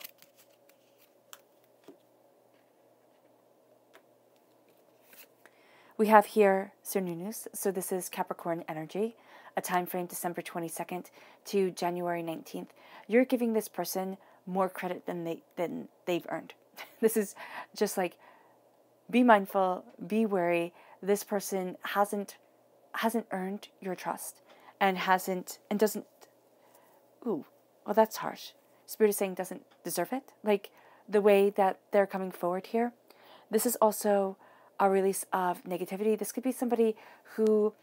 We have here Cernunnos, so this is Capricorn energy, a time frame December 22nd to January 19th. You're giving this person more credit than they've earned. This is just like, be mindful, be wary. This person hasn't earned your trust and doesn't. Ooh, well, that's harsh. Spirit is saying doesn't deserve it. Like the way that they're coming forward here. This is also a release of negativity. This could be somebody who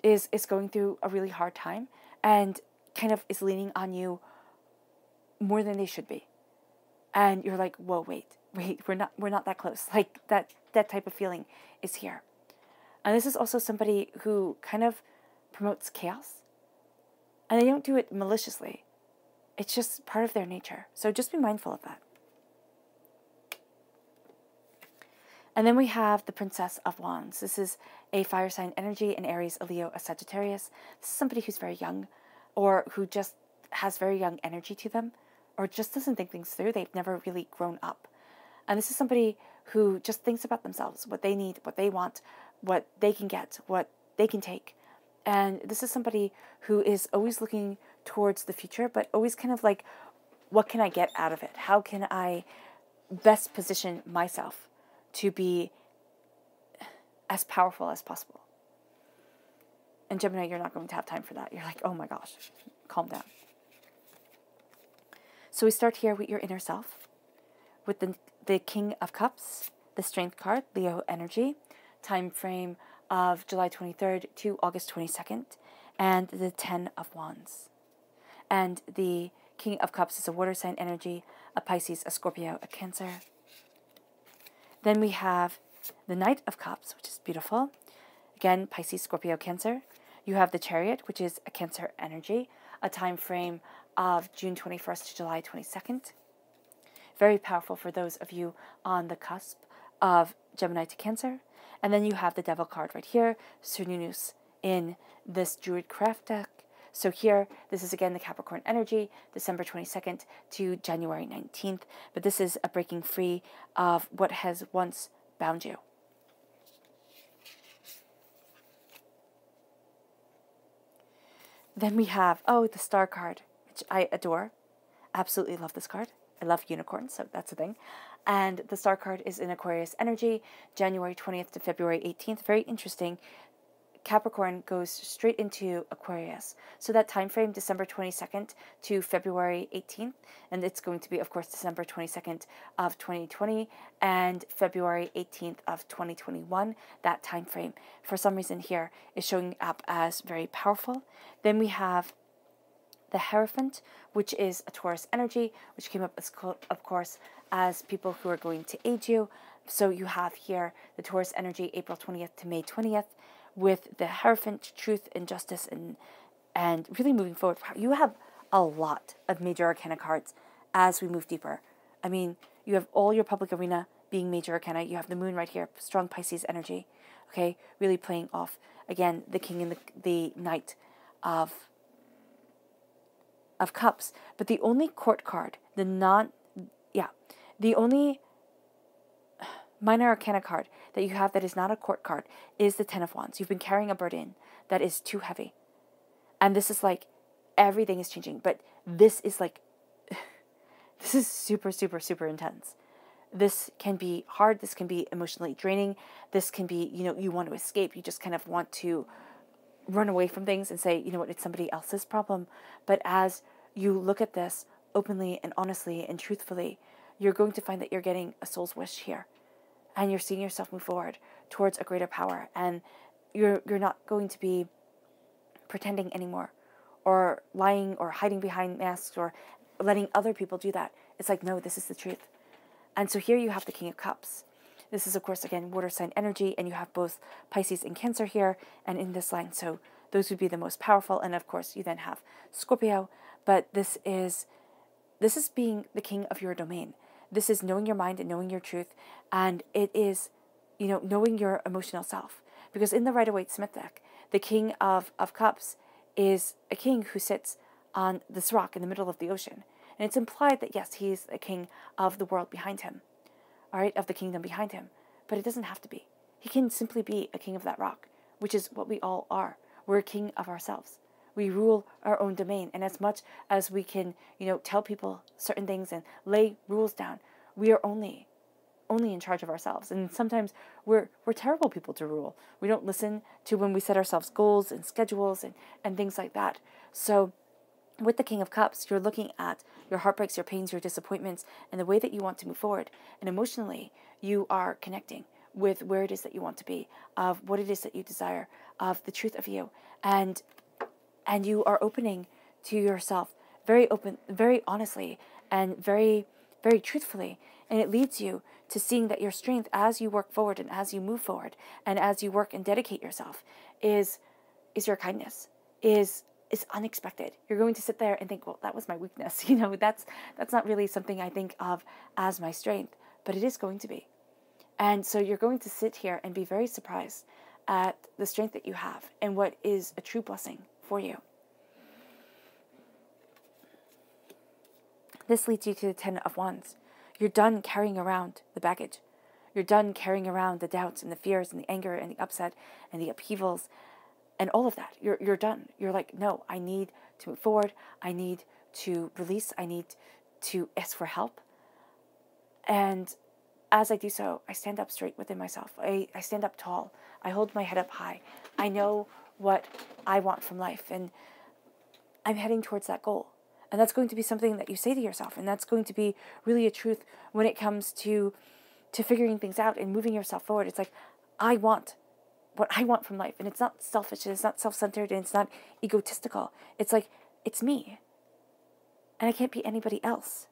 is going through a really hard time and kind of is leaning on you more than they should be. And you're like, whoa, wait, we're not that close. Like that type of feeling is here. And this is also somebody who kind of promotes chaos. And they don't do it maliciously. It's just part of their nature. So just be mindful of that. And then we have the Princess of Wands. This is a fire sign energy, an Aries, a Leo, a Sagittarius. This is somebody who's very young or who just has very young energy to them or just doesn't think things through. They've never really grown up. And this is somebody who just thinks about themselves, what they need, what they want, what they can get, what they can take. And this is somebody who is always looking towards the future, but always kind of like, what can I get out of it? How can I best position myself to be as powerful as possible? And Gemini, you're not going to have time for that. You're like, oh my gosh, calm down. So we start here with your inner self, with the King of Cups, the Strength card, Leo energy, time frame of July 23rd to August 22nd, and the 10 of Wands. And the King of Cups is a water sign energy, a Pisces, a Scorpio, a Cancer. Then we have the Knight of Cups, which is beautiful. Again, Pisces, Scorpio, Cancer. You have the Chariot, which is a Cancer energy, a time frame of June 21st to July 22nd. Very powerful for those of you on the cusp of Gemini to Cancer. And then you have the Devil card right here, Cernunnos, in this Druid craft deck. So here, this is again the Capricorn energy, December 22nd to January 19th. But this is a breaking free of what has once bound you. Then we have, the Star card, which I adore. Absolutely love this card. I love unicorns, so that's a thing. And the Star card is in Aquarius energy, January 20th to February 18th. Very interesting. Capricorn goes straight into Aquarius. So that time frame, December 22nd to February 18th. And it's going to be, of course, December 22nd of 2020 and February 18th of 2021. That time frame, for some reason here, is showing up as very powerful. Then we have the Hierophant, which is a Taurus energy, which came up, as, of course, as people who are going to aid you. So you have here the Taurus energy, April 20th to May 20th, with the Hierophant, truth and justice, and really moving forward. You have a lot of major arcana cards as we move deeper. I mean, you have all your public arena being major arcana. You have the moon right here, strong Pisces energy, okay? Really playing off, again, the king and the knight of cups. But the only court card, the only minor arcana card that you have that is not a court card is the Ten of Wands. You've been carrying a burden that is too heavy. And this is like, everything is changing. But this is like, this is super, super, super intense. This can be hard. This can be emotionally draining. This can be, you want to escape. You just kind of want to run away from things and say, you know what, it's somebody else's problem. But as you look at this openly and honestly and truthfully, you're going to find that you're getting a soul's wish here. And you're seeing yourself move forward towards a greater power. And you're not going to be pretending anymore, or lying or hiding behind masks or letting other people do that. It's like, no, this is the truth. And so here you have the King of Cups. This is, of course, again, water sign energy, and you have both Pisces and Cancer here and in this line. So those would be the most powerful. And of course, you then have Scorpio. But this is being the king of your domain. This is knowing your mind and knowing your truth. And it is, knowing your emotional self. Because in the Rider-Waite-Smith deck, the King of Cups is a king who sits on this rock in the middle of the ocean. And it's implied that, yes, he's a king of the world behind him. All right, of the kingdom behind him. But it doesn't have to be. He can simply be a king of that rock, which is what we all are. We're a king of ourselves. We rule our own domain. And as much as we can, tell people certain things and lay rules down, we are only in charge of ourselves. And sometimes we're terrible people to rule. We don't listen to when we set ourselves goals and schedules and things like that. So with the King of Cups, you're looking at your heartbreaks, your pains, your disappointments, and the way that you want to move forward. And emotionally, you are connecting with where it is that you want to be, of what it is that you desire, of the truth of you. And you are opening to yourself very open, very honestly, and very, very truthfully. And it leads you to seeing that your strength as you work forward and as you move forward and as you work and dedicate yourself is your kindness, is unexpected. You're going to sit there and think, well, that was my weakness. That's not really something I think of as my strength, but it is going to be. And so you're going to sit here and be very surprised at the strength that you have and what is a true blessing for you. This leads you to the Ten of Wands. You're done carrying around the baggage. You're done carrying around the doubts and the fears and the anger and the upset and the upheavals and all of that. You're done. You're like, no, I need to move forward. I need to release. I need to ask for help. And as I do so, I stand up straight within myself. I stand up tall. I hold my head up high. I know what I want from life, and I'm heading towards that goal. And that's going to be something that you say to yourself, and that's going to be really a truth when it comes to figuring things out and moving yourself forward. It's like, I want what I want from life, and it's not selfish, and it's not self-centered, and it's not egotistical. It's like, it's me, and I can't be anybody else.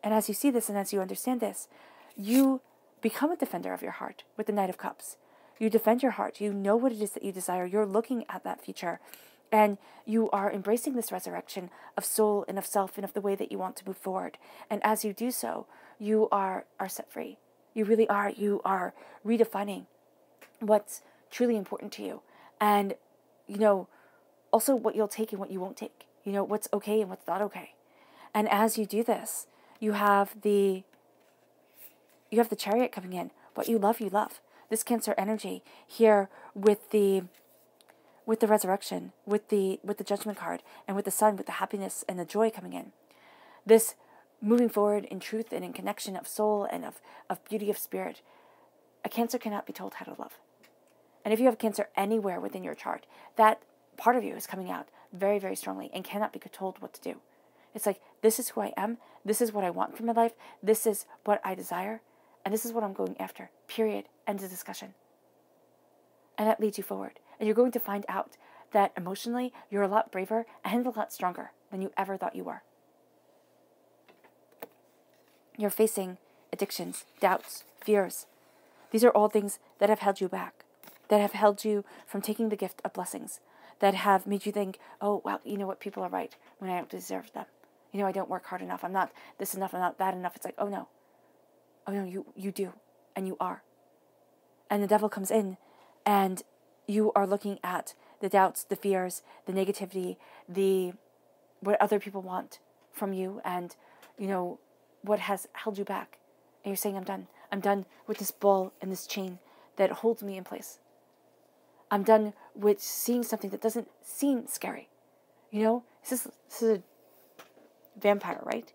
And as you see this and as you understand this, you become a defender of your heart with the Knight of Cups. You defend your heart. You know what it is that you desire. You're looking at that future. And you are embracing this resurrection of soul and of self and of the way that you want to move forward. And as you do so, you are set free. You really are. You are redefining what's truly important to you. And, also what you'll take and what you won't take. What's okay and what's not okay. And as you do this, you have the Chariot coming in. What you love, you love. This Cancer energy here with the resurrection, with the Judgment card, and with the Sun, with the happiness and the joy coming in. This moving forward in truth and in connection of soul and of beauty of spirit. A Cancer cannot be told how to love. And if you have Cancer anywhere within your chart, that part of you is coming out very, very strongly and cannot be told what to do. It's like, this is who I am. This is what I want from my life. This is what I desire. And this is what I'm going after. Period. End of discussion. And that leads you forward. And you're going to find out that emotionally, you're a lot braver and a lot stronger than you ever thought you were. You're facing addictions, doubts, fears. These are all things that have held you back, that have held you from taking the gift of blessings, that have made you think, oh, well, you know what, people are right when I don't deserve them. I don't work hard enough. I'm not this enough. I'm not that enough. It's like, oh no, you do, and you are. And the devil comes in, and you are looking at the doubts, the fears, the negativity, what other people want from you, and what has held you back. And you're saying, I'm done. I'm done with this ball and this chain that holds me in place. I'm done with seeing something that doesn't seem scary. You know, this is a vampire, right?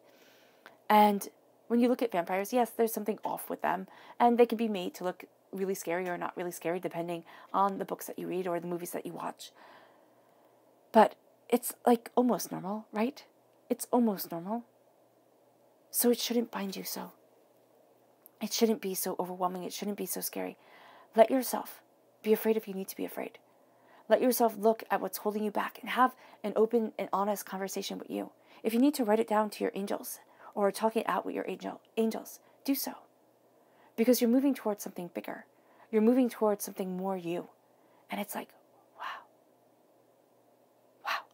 And when you look at vampires, yes, there's something off with them, and they can be made to look really scary or not really scary, depending on the books that you read or the movies that you watch. But it's like almost normal, right? It's almost normal. So it shouldn't bind you so. It shouldn't be so overwhelming. It shouldn't be so scary. Let yourself be afraid if you need to be afraid. Let yourself look at what's holding you back and have an open and honest conversation with you. If you need to write it down to your angels or talk it out with your angels, do so. Because you're moving towards something bigger. You're moving towards something more you. And it's like, wow. Wow.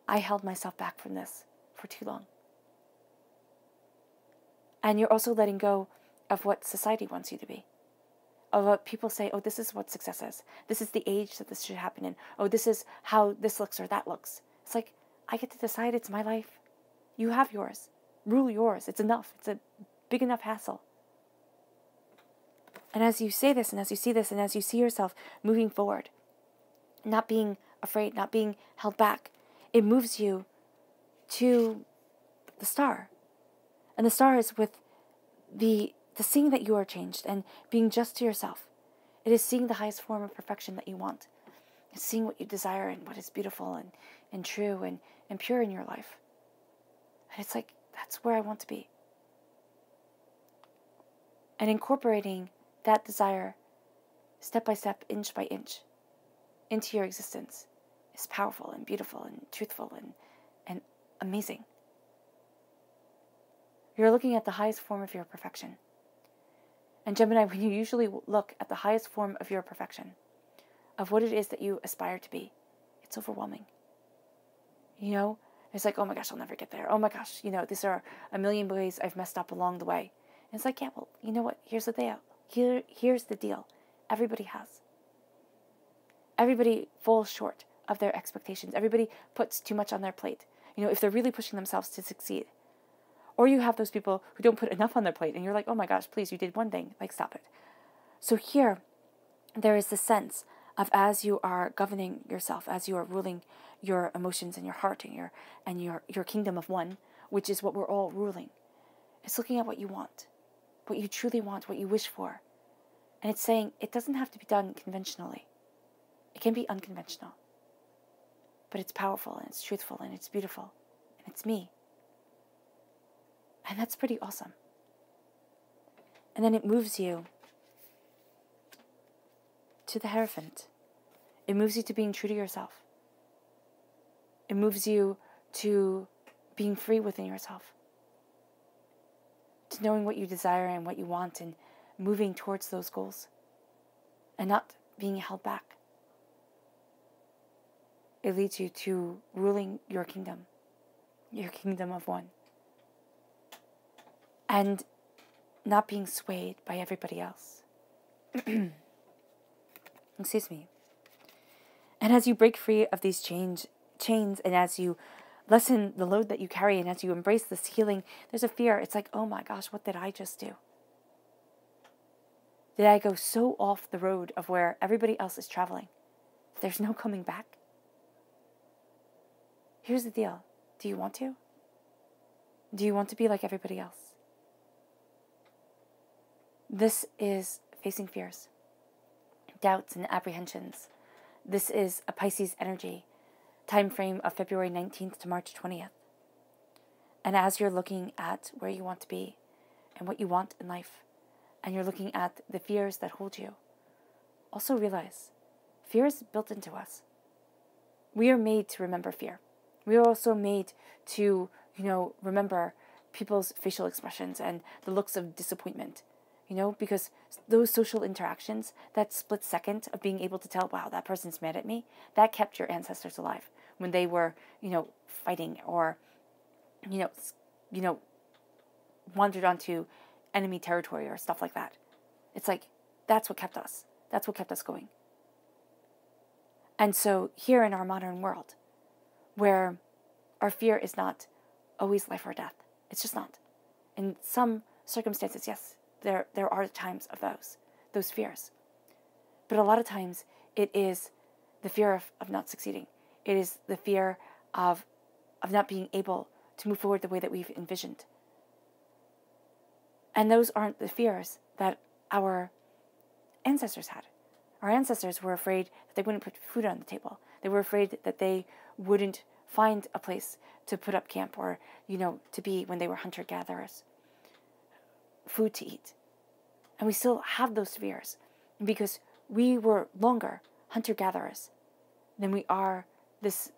I held myself back from this for too long. And you're also letting go of what society wants you to be. Of what people say, oh, this is what success is. This is the age that this should happen in. Oh, this is how this looks or that looks. It's like, I get to decide. It's my life. You have yours. Rule yours. It's enough. It's a big enough hassle. And as you say this, and as you see this, and as you see yourself moving forward, not being afraid, not being held back, it moves you to the star. And the star is with the seeing that you are changed and being just to yourself. It is seeing the highest form of perfection that you want. It's seeing what you desire and what is beautiful and true and pure in your life. And it's like, that's where I want to be. And incorporating that desire step by step, inch by inch, into your existence is powerful and beautiful and truthful and amazing. You're looking at the highest form of your perfection. And Gemini, when you usually look at the highest form of your perfection, of what it is that you aspire to be, it's overwhelming. You know, it's like, oh my gosh, I'll never get there. Oh my gosh, you know, these are a million ways I've messed up along the way. And it's like, yeah, well, you know what? Here's the deal. Here's the deal. Everybody has. Everybody falls short of their expectations. Everybody puts too much on their plate. You know, if they're really pushing themselves to succeed. Or you have those people who don't put enough on their plate and you're like, oh my gosh, please, you did one thing. Like, stop it. So here, there is the sense of as you are governing yourself, as you are ruling your emotions and your heart and your kingdom of one, which is what we're all ruling. It's looking at what you want, what you truly want, what you wish for. And it's saying it doesn't have to be done conventionally. It can be unconventional. But it's powerful and it's truthful and it's beautiful. And it's me. And that's pretty awesome. And then it moves you to the Hierophant. It moves you to being true to yourself. It moves you to being free within yourself. To knowing what you desire and what you want and moving towards those goals. And not being held back. It leads you to ruling your kingdom of one. And not being swayed by everybody else. Excuse me. And as you break free of these chains, and as you lessen the load that you carry, and as you embrace this healing, there's a fear. It's like, oh my gosh, what did I just do? Did I go so off the road of where everybody else is traveling? There's no coming back? Here's the deal. Do you want to? Do you want to be like everybody else? This is facing fears, doubts, and apprehensions. This is a Pisces energy, time frame of February 19th to March 20th. And as you're looking at where you want to be and what you want in life, and you're looking at the fears that hold you, also realize fear is built into us. We are made to remember fear. We are also made to, remember people's facial expressions and the looks of disappointment. Because those social interactions, that split second of being able to tell, wow, that person's mad at me, that kept your ancestors alive when they were, fighting or, wandered onto enemy territory or stuff like that. It's like, that's what kept us. That's what kept us going. And so here in our modern world, where our fear is not always life or death, it's just not. In some circumstances, yes, there are times of those fears. But a lot of times it is the fear of not succeeding. It is the fear of not being able to move forward the way that we've envisioned. And those aren't the fears that our ancestors had. Our ancestors were afraid that they wouldn't put food on the table. They were afraid that they wouldn't find a place to put up camp or, to be when they were hunter-gatherers. Food to eat. And we still have those fears because we were longer hunter-gatherers than we are this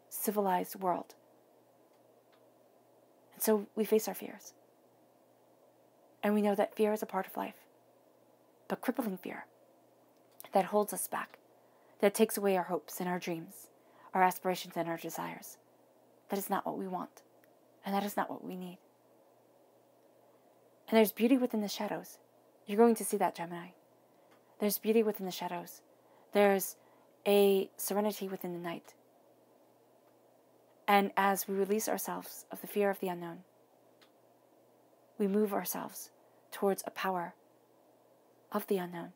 civilized world. And so we face our fears. And we know that fear is a part of life. But crippling fear that holds us back, that takes away our hopes and our dreams, our aspirations and our desires, that is not what we want. And that is not what we need. And there's beauty within the shadows. You're going to see that, Gemini. There's beauty within the shadows. There's a serenity within the night. And as we release ourselves of the fear of the unknown, we move ourselves towards a power of the unknown,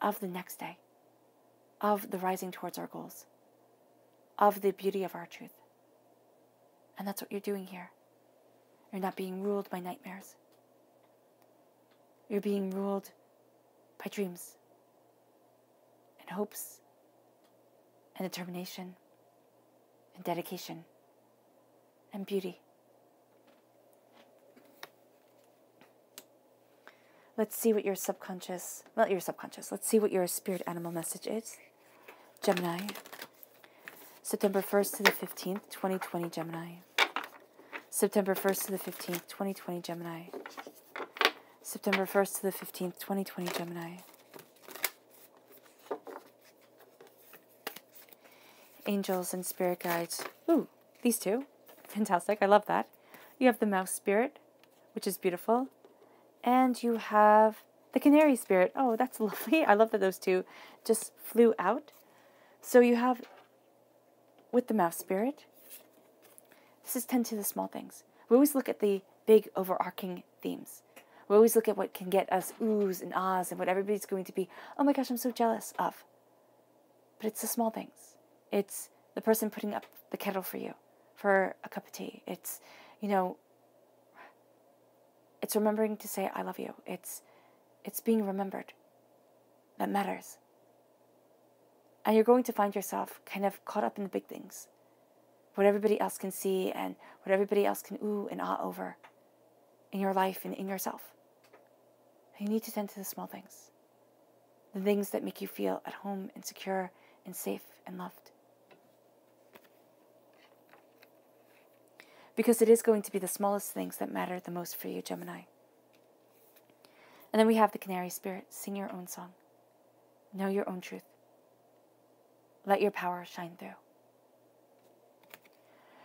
of the next day, of the rising towards our goals, of the beauty of our truth. And that's what you're doing here. You're not being ruled by nightmares. You're being ruled by dreams and hopes and determination and dedication and beauty. Let's see what let's see what your spirit animal message is. Gemini, September 1st to the 15th, 2020, Gemini. September 1st to the 15th, 2020, Gemini. September 1st to the 15th, 2020, Gemini. Angels and spirit guides. Ooh, these two. Fantastic. I love that. You have the mouse spirit, which is beautiful. And you have the canary spirit. Oh, that's lovely. I love that those two just flew out. So you have, with the mouse spirit, this is tend to the small things. We always look at the big overarching themes. We always look at what can get us oohs and ahs and what everybody's going to be, oh my gosh, I'm so jealous of. But it's the small things. It's the person putting up the kettle for you for a cup of tea. It's, it's remembering to say, I love you. It's being remembered. That matters. And you're going to find yourself kind of caught up in the big things. What everybody else can see and what everybody else can ooh and ah over in your life and in yourself. You need to tend to the small things. The things that make you feel at home and secure and safe and loved. Because it is going to be the smallest things that matter the most for you, Gemini. And then we have the Canary Spirit. Sing your own song. Know your own truth. Let your power shine through.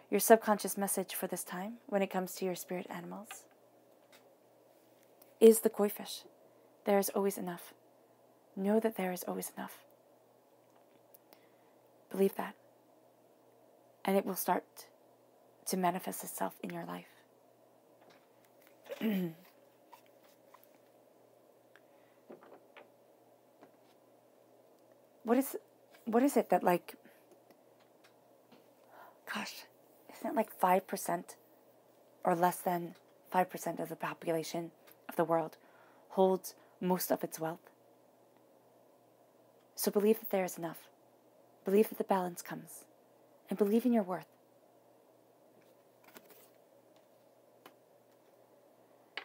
Your subconscious message for this time, when it comes to your spirit animals, is the koi fish. There is always enough. Know that there is always enough. Believe that. And it will start to manifest itself in your life. What is it that, like, gosh, isn't it like 5% or less than 5% of the population of the world holds most of its wealth? So believe that there is enough. Believe that the balance comes. And believe in your worth.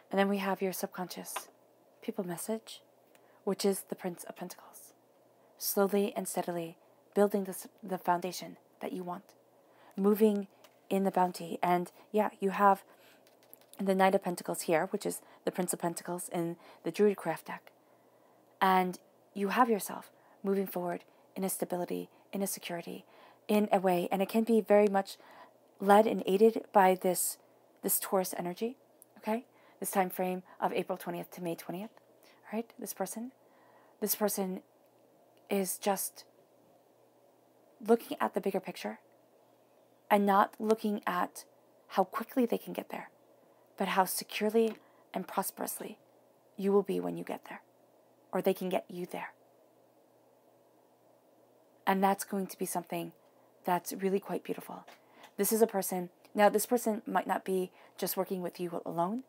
And then we have your subconscious people message, which is the Prince of Pentacles. Slowly and steadily building the foundation that you want. Moving in the bounty. And yeah, you have the Knight of Pentacles here, which is the Prince of Pentacles in the Druidcraft deck. And you have yourself moving forward in a stability, in a security, in a way. And it can be very much led and aided by this Taurus energy, okay? This time frame of April 20th to May 20th, right? This person is just looking at the bigger picture and not looking at how quickly they can get there, but how securely, and prosperously you will be when you get there, or they can get you there. And that's going to be something that's really quite beautiful. This is a person, now this person might not be just working with you alone,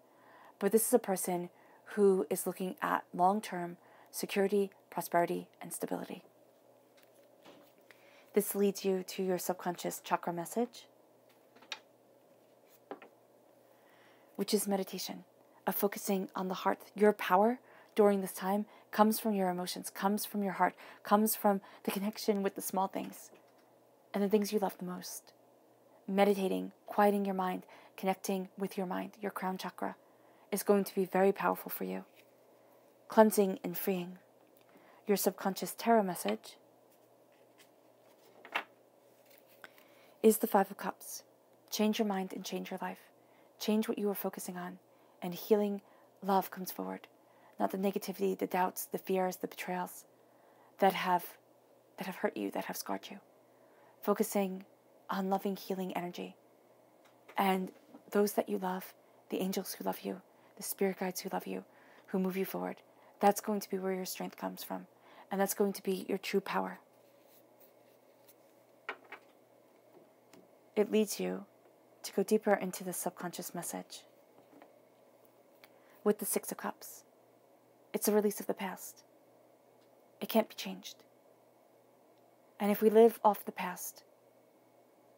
but this is a person who is looking at long-term security, prosperity, and stability. This leads you to your subconscious chakra message, which is meditation, of focusing on the heart. Your power during this time comes from your emotions, comes from your heart, comes from the connection with the small things and the things you love the most. Meditating, quieting your mind, connecting with your mind, your crown chakra, is going to be very powerful for you. Cleansing and freeing. Your subconscious tarot message is the Five of Cups. Change your mind and change your life. Change what you are focusing on, and healing love comes forward. Not the negativity, the doubts, the fears, the betrayals that have hurt you, that have scarred you. Focusing on loving, healing energy. And those that you love, the angels who love you, the spirit guides who love you, who move you forward, that's going to be where your strength comes from. And that's going to be your true power. It leads you to go deeper into the subconscious message. With the Six of Cups, it's a release of the past. It can't be changed. And if we live off the past,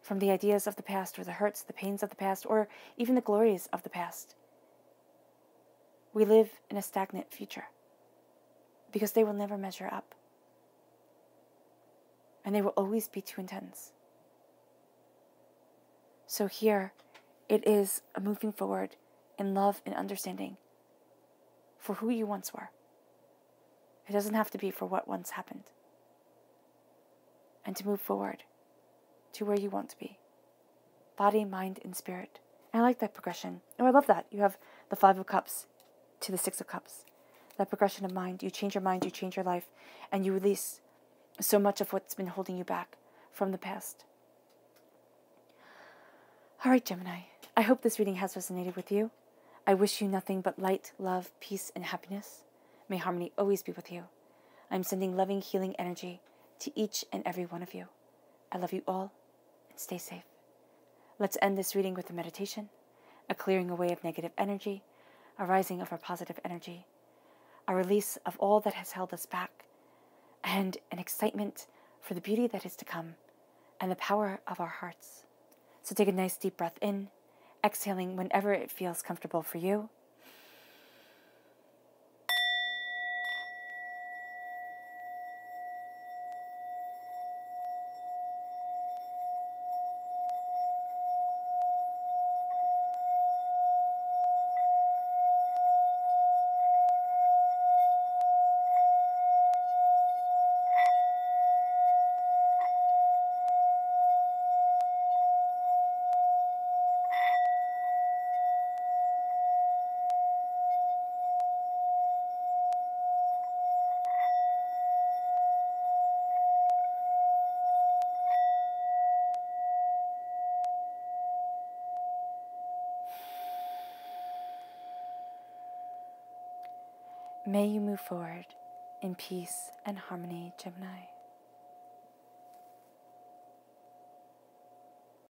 from the ideas of the past, or the hurts, the pains of the past, or even the glories of the past, we live in a stagnant future, because they will never measure up. And they will always be too intense. So here, it is a moving forward in love and understanding for who you once were. It doesn't have to be for what once happened. And to move forward to where you want to be. Body, mind, and spirit. And I like that progression. Oh, I love that. You have the Five of Cups to the Six of Cups. That progression of mind. You change your mind, you change your life, and you release so much of what's been holding you back from the past. All right, Gemini. I hope this reading has resonated with you. I wish you nothing but light, love, peace, and happiness. May harmony always be with you. I'm sending loving, healing energy to each and every one of you. I love you all, and stay safe. Let's end this reading with a meditation, a clearing away of negative energy, a rising of our positive energy, a release of all that has held us back, and an excitement for the beauty that is to come, and the power of our hearts. So take a nice deep breath in, exhaling whenever it feels comfortable for you. May you move forward in peace and harmony, Gemini.